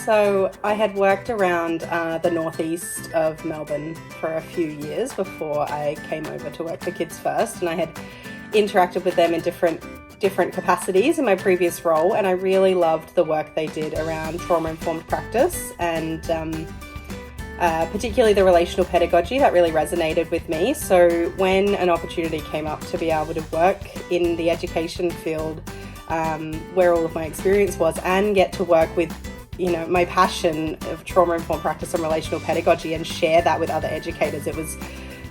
So I had worked around the northeast of Melbourne for a few years before I came over to work for Kids First, and I had interacted with them in different capacities in my previous role, and I really loved the work they did around trauma-informed practice and particularly the relational pedagogy. That really resonated with me. So when an opportunity came up to be able to work in the education field where all of my experience was and get to work with my passion of trauma-informed practice and relational pedagogy and share that with other educators, it was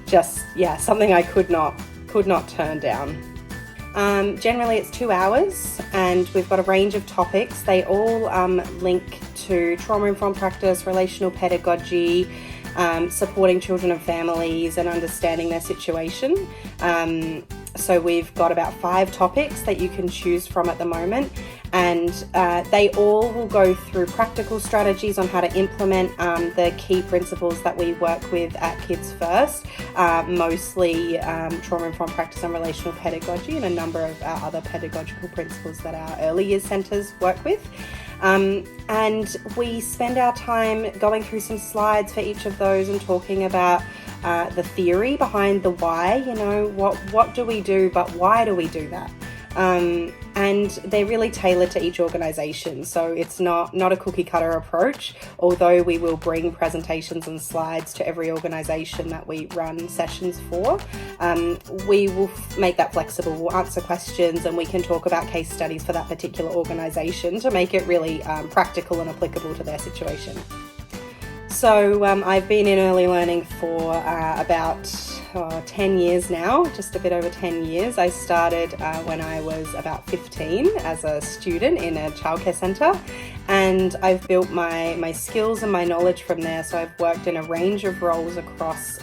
just, something I could not turn down. Generally it's 2 hours and we've got a range of topics. They all link to trauma-informed practice, relational pedagogy, supporting children and families and understanding their situation. So we've got about 5 topics that you can choose from at the moment, and they all will go through practical strategies on how to implement the key principles that we work with at Kids First, mostly trauma-informed practice and relational pedagogy, and a number of our other pedagogical principles that our early years centres work with. And we spend our time going through some slides for each of those and talking about the theory behind the why, what do we do, but why do we do that? And they're really tailored to each organisation. So it's not a cookie cutter approach, although we will bring presentations and slides to every organisation that we run sessions for. We will make that flexible. We'll answer questions and we can talk about case studies for that particular organisation to make it really practical and applicable to their situation. So I've been in early learning for about 10 years now, just a bit over 10 years. I started when I was about 15 as a student in a childcare centre, and I've built my skills and my knowledge from there. So I've worked in a range of roles across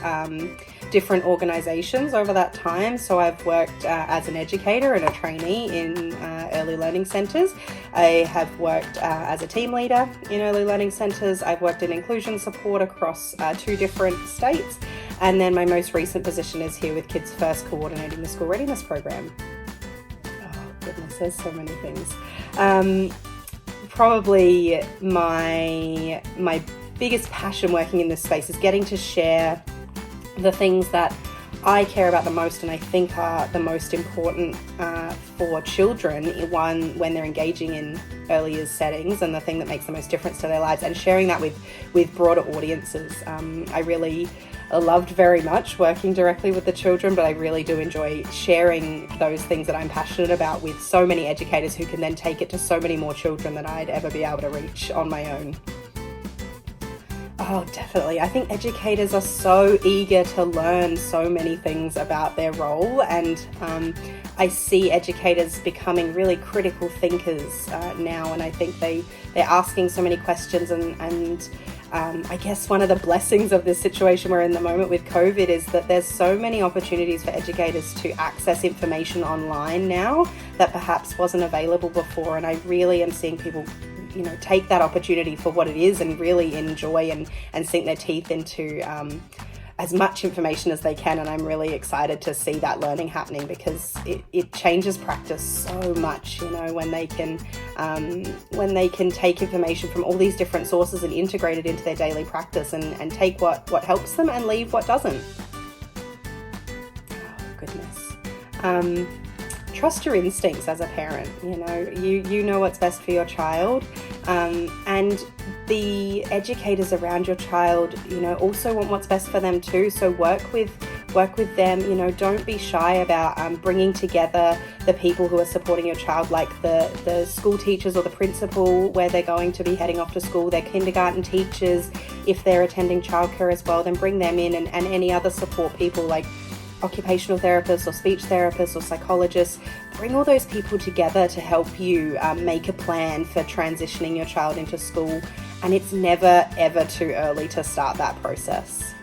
different organisations over that time. So I've worked as an educator and a trainee in early learning centres. I have worked as a team leader in early learning centres. I've worked in inclusion support across 2 different states. And then my most recent position is here with Kids First, coordinating the school readiness program. Oh goodness, there's so many things. Probably my biggest passion working in this space is getting to share the things that I care about the most and I think are the most important for children when they're engaging in early years settings, and the thing that makes the most difference to their lives, and sharing that with broader audiences. I really loved very much working directly with the children, but I really do enjoy sharing those things that I'm passionate about with so many educators who can then take it to so many more children than I'd ever be able to reach on my own. Oh, definitely. I think educators are so eager to learn so many things about their role, and I see educators becoming really critical thinkers now, and I think they're asking so many questions, and I guess one of the blessings of this situation we're in the moment with COVID is that there's so many opportunities for educators to access information online now that perhaps wasn't available before, and I really am seeing people take that opportunity for what it is and really enjoy and sink their teeth into as much information as they can. And I'm really excited to see that learning happening, because it changes practice so much, when they can take information from all these different sources and integrate it into their daily practice and take what helps them and leave what doesn't. Oh, goodness. Trust your instincts as a parent. You know what's best for your child, and the educators around your child, also want what's best for them too. So work with them. Don't be shy about bringing together the people who are supporting your child, like the school teachers or the principal where they're going to be heading off to school, their kindergarten teachers, if they're attending childcare as well, then bring them in, and any other support people like occupational therapists or speech therapists or psychologists. Bring all those people together to help you make a plan for transitioning your child into school, and it's never ever too early to start that process.